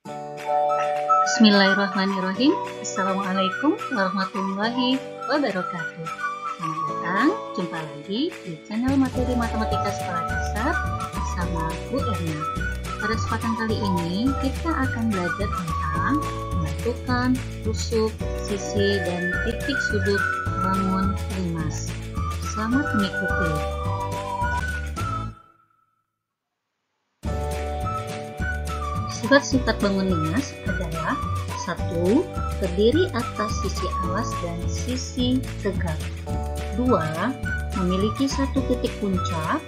Bismillahirrahmanirrahim. Assalamualaikum warahmatullahi wabarakatuh. Selamat datang, jumpa lagi di channel materi matematika sekolah dasar bersama Bu Erna. Pada kesempatan kali ini kita akan belajar tentang menentukan rusuk, sisi, dan titik sudut bangun limas. Selamat mengikuti. Sifat-sifat bangun limas adalah 1. Terdiri atas sisi alas dan sisi tegak. 2. Memiliki satu titik puncak.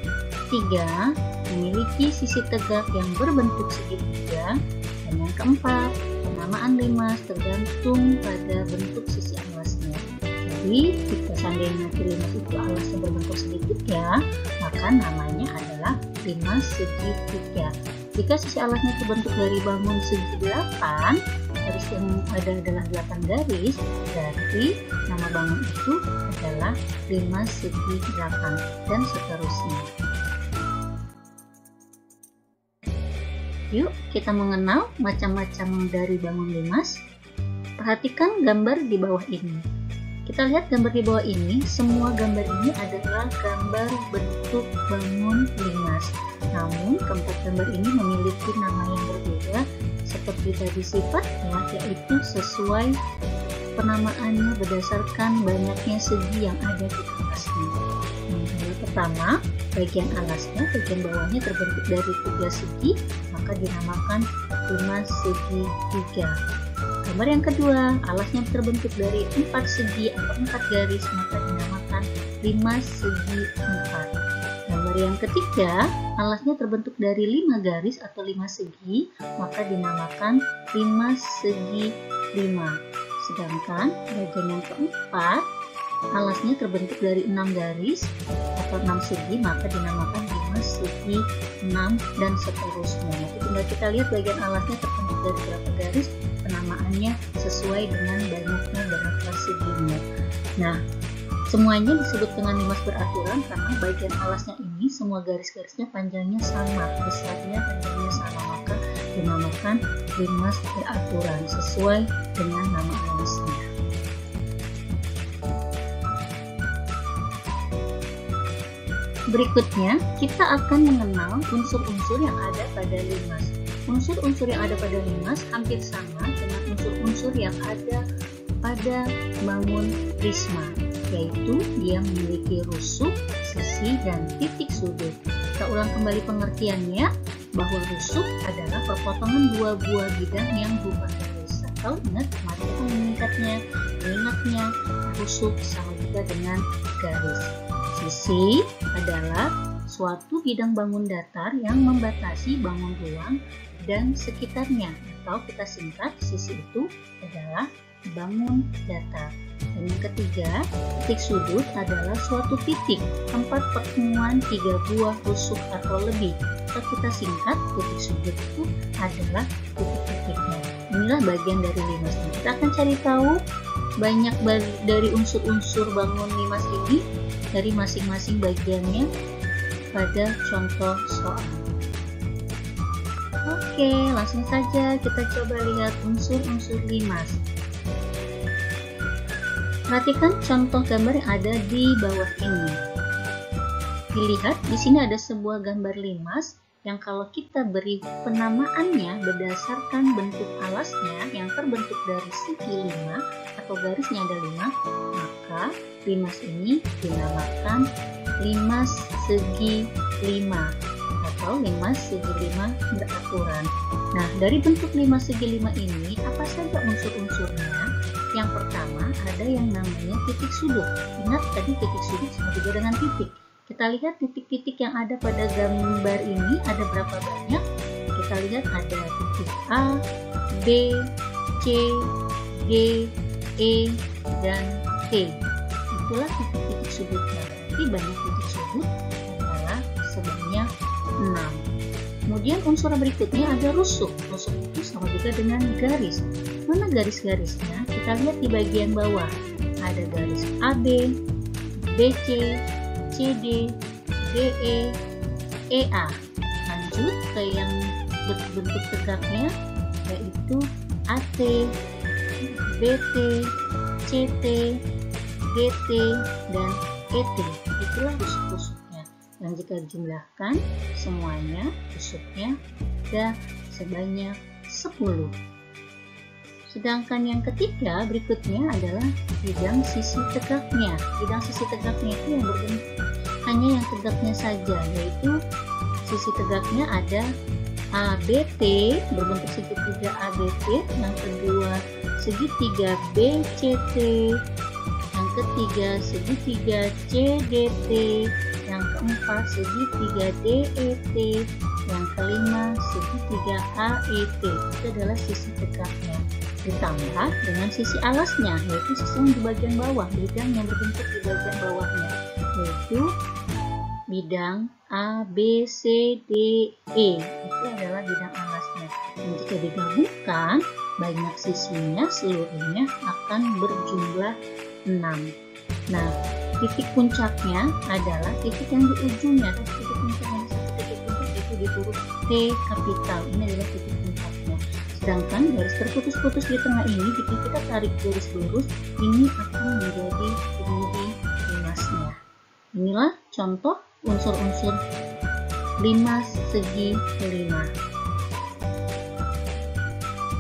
3. Memiliki sisi tegak yang berbentuk segitiga. Dan yang keempat, penamaan limas tergantung pada bentuk sisi alasnya. Jadi, jika seandainya limas itu alasnya berbentuk segitiga, maka namanya adalah limas segitiga. Jika sisi alasnya terbentuk dari bangun segi 8, garis yang ada adalah 8 garis, berarti nama bangun itu adalah limas segi 8, dan seterusnya. Yuk kita mengenal macam-macam dari bangun limas. Perhatikan gambar di bawah ini. Kita lihat gambar di bawah ini, semua gambar ini adalah gambar bentuk bangun limas. Namun, keempat gambar ini memiliki nama yang berbeda seperti tadi sifatnya, yaitu sesuai penamaannya berdasarkan banyaknya segi yang ada di alasnya. Yang pertama, bagian alasnya, bagian bawahnya terbentuk dari 3 segi, maka dinamakan limas segitiga. Gambar yang kedua, alasnya terbentuk dari 4 segi atau 4 garis, maka dinamakan limas segi 4. Gambar yang ketiga, alasnya terbentuk dari 5 garis atau 5 segi, maka dinamakan limas segi 5. Sedangkan bagian yang keempat, alasnya terbentuk dari 6 garis atau 6 segi, maka dinamakan limas segi 6, dan seterusnya. Nanti tinggal kita lihat bagian alasnya terbentuk dari berapa garis, penamaannya sesuai dengan banyaknya berapa seginya. Nah, semuanya disebut dengan limas beraturan karena bagian alasnya ini semua garis-garisnya panjangnya sama, besarnya panjangnya sama, maka dinamakan limas beraturan sesuai dengan nama alasnya. Berikutnya, kita akan mengenal unsur-unsur yang ada pada limas. Unsur-unsur yang ada pada limas hampir sama dengan unsur-unsur yang ada pada bangun prisma, yaitu dia memiliki rusuk, sisi, dan titik sudut. Kita ulang kembali pengertiannya, bahwa rusuk adalah perpotongan dua buah bidang yang berupa garis. Atau ingat kemarin kita mengingatnya, rusuk sama juga dengan garis. Sisi adalah suatu bidang bangun datar yang membatasi bangun ruang dan sekitarnya, atau kita singkat, sisi itu adalah bangun datar. Dan yang ketiga, titik sudut adalah suatu titik tempat pertemuan 3 buah rusuk atau lebih, atau kita singkat, titik sudut itu adalah titik-titiknya. Inilah bagian dari limasnya. Kita akan cari tahu banyak dari unsur-unsur bangun limas ini dari masing-masing bagiannya pada contoh soal. Oke, langsung saja kita coba lihat unsur-unsur limas. Perhatikan contoh gambar yang ada di bawah ini. Dilihat, di sini ada sebuah gambar limas yang kalau kita beri penamaannya berdasarkan bentuk alasnya yang terbentuk dari segi 5 atau garisnya ada 5, maka limas ini dinamakan limas segi 5 atau limas segi 5 beraturan. Nah, dari bentuk limas segi 5 ini, apa saja unsur-unsurnya? Yang pertama, ada yang namanya titik sudut. Ingat tadi titik sudut sama juga dengan titik. Kita lihat titik-titik yang ada pada gambar ini ada berapa banyak? Kita lihat ada titik A, B, C, D, E, dan T. Itulah titik-titik sudutnya. Berarti banyak titik sudut adalah sebanyak 6. Kemudian unsur berikutnya ada rusuk. Rusuk itu sama juga dengan garis. Mana garis-garisnya? Kita lihat di bagian bawah. Ada garis AB, BC, CD, DE, EA. Lanjut ke yang berbentuk tegaknya, yaitu AT, BT, CT, GT, dan ET. Itulah rusuk-rusuknya. Dan jika dijumlahkan semuanya, rusuknya ada sebanyak 10. Sedangkan yang ketiga berikutnya adalah bidang sisi tegaknya. Bidang sisi tegaknya itu yang berbentuk hanya yang tegaknya saja, yaitu sisi tegaknya ada ABT berbentuk segitiga ABT, yang kedua segitiga BCT, yang ketiga segitiga CDT, yang keempat segitiga DET, yang kelima segitiga AET. Itu adalah sisi tegaknya, ditambah dengan sisi alasnya, yaitu sisi yang di bagian bawah, bidang yang berbentuk di bagian bawahnya, yaitu bidang A, B, C, D, E. Itu adalah bidang alasnya. Dan jika digabungkan, banyak sisinya seluruhnya akan berjumlah 6. Nah, titik puncaknya adalah titik yang di ujungnya. Titik puncaknya di satu titik puncak itu di huruf T kapital. Ini adalah titik puncaknya. Sedangkan garis terputus-putus di tengah ini, jika kita tarik garis lurus, ini akan menjadi tinggi limasnya. Inilah contoh unsur-unsur limas segi kelima.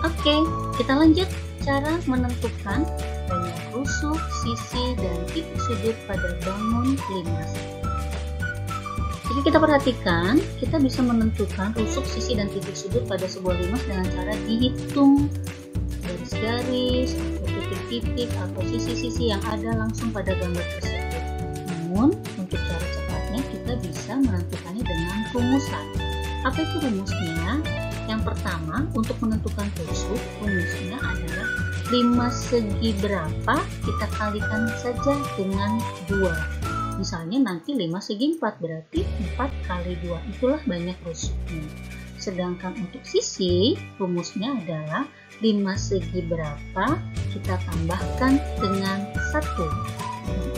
Oke, kita lanjut cara menentukan banyak rusuk, sisi, dan titik sudut pada bangun limas. Jika kita perhatikan, kita bisa menentukan rusuk, sisi, dan titik sudut pada sebuah limas dengan cara dihitung garis-garis, atau titik-titik, atau sisi-sisi yang ada langsung pada gambar tersebut. Namun, untuk cara cepatnya kita bisa menentukannya dengan rumusan. Apa itu rumusnya? Yang pertama, untuk menentukan rusuk, rumusnya adalah limas segi berapa kita kalikan saja dengan 2. Misalnya nanti limas segi 4, berarti 4 kali 2, itulah banyak rusuknya. Sedangkan untuk sisi, rumusnya adalah limas segi berapa kita tambahkan dengan 1.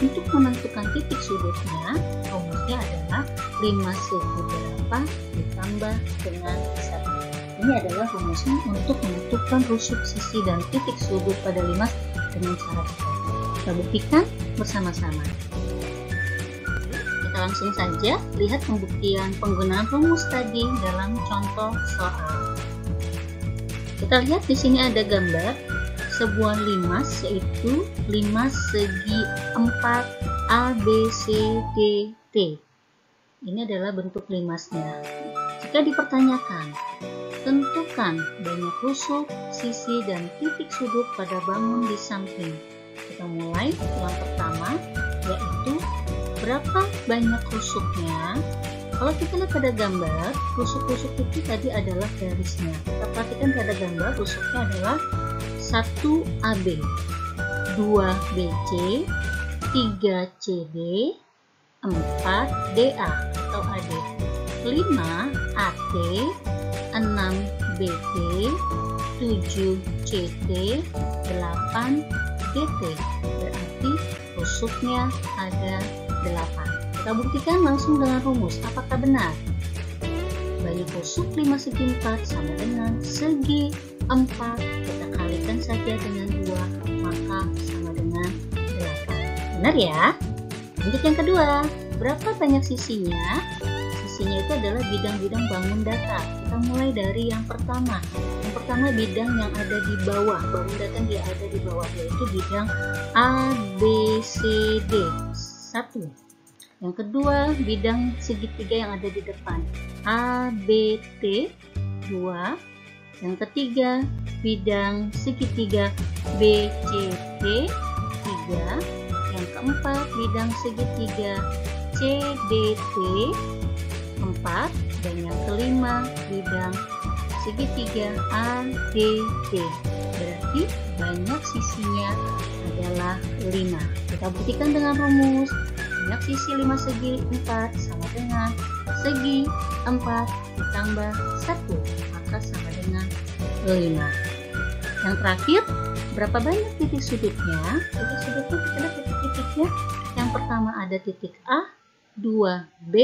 Untuk menentukan titik sudutnya, rumusnya adalah limas segi berapa ditambah dengan 1. Ini adalah rumusnya untuk menentukan rusuk, sisi, dan titik sudut pada limas dengan cara cepat. Kita buktikan bersama-sama. Kita langsung saja lihat pembuktian penggunaan rumus tadi dalam contoh soal. Kita lihat di sini ada gambar sebuah limas, yaitu limas segi 4 A, B, C, D, T. Ini adalah bentuk limasnya. Jika dipertanyakan, tentukan banyak rusuk, sisi, dan titik sudut pada bangun di samping. Kita mulai yang pertama, yaitu berapa banyak rusuknya. Kalau kita lihat pada gambar, rusuk-rusuk itu tadi adalah garisnya. Kita perhatikan pada gambar, rusuknya adalah 1 AB, 2 BC, 3 CD, 4 DA atau AD, 5 AT, 6 BT, 7 CT, 8 GT. Berarti rusuknya ada 8. Kita buktikan langsung dengan rumus. Apakah benar? Banyak rusuk 5 segi 4 sama dengan segi 4. Kita kalikan saja dengan 2, maka sama dengan 8. Benar ya? Lanjut yang kedua. Berapa banyak sisinya? Sisinya itu adalah bidang-bidang bangun datar. Kita mulai dari yang pertama. Yang pertama bidang yang ada di bawah. Bangun datar yang ada di bawah, yaitu bidang A, B, C, D. 1. Yang kedua, bidang segitiga yang ada di depan. A, B, T. 2. Yang ketiga, bidang segitiga B, C, T. 3. Yang keempat, bidang segitiga C, D, T. 4. Dan yang kelima, bidang segitiga A, D, T. Berarti banyak sisinya adalah 5. Kita buktikan dengan rumus. Banyak sisi 5 segi 4 sama dengan segi 4 ditambah 1, maka sama dengan 5. Yang terakhir, berapa banyak titik sudutnya? Titik sudutnya kita lihat titik-titiknya. Yang pertama ada titik A, 2 B,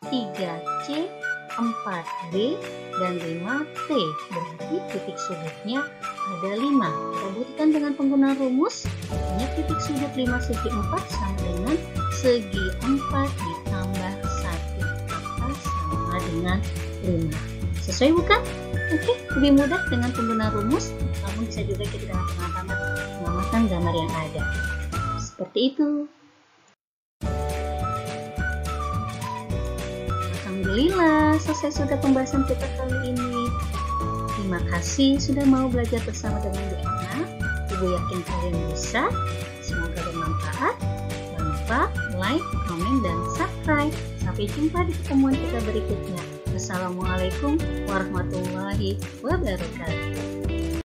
3 C, 4B, dan 5T. Berarti titik sudutnya ada 5. Kita buktikan dengan penggunaan rumus. Artinya titik sudut 5 segi 4 sama dengan segi 4 ditambah 1. Maka sama dengan 5. Sesuai bukan? Oke, lebih mudah dengan penggunaan rumus. Namun bisa juga kita dengan mengamalkan gambar yang ada. Seperti itu. Alhamdulillah, selesai sudah pembahasan kita kali ini. Terima kasih sudah mau belajar bersama dengan Bu Erna. Ibu yakin kalian bisa. Semoga bermanfaat. Jangan lupa like, komen, dan subscribe. Sampai jumpa di pertemuan kita berikutnya. Wassalamualaikum warahmatullahi wabarakatuh.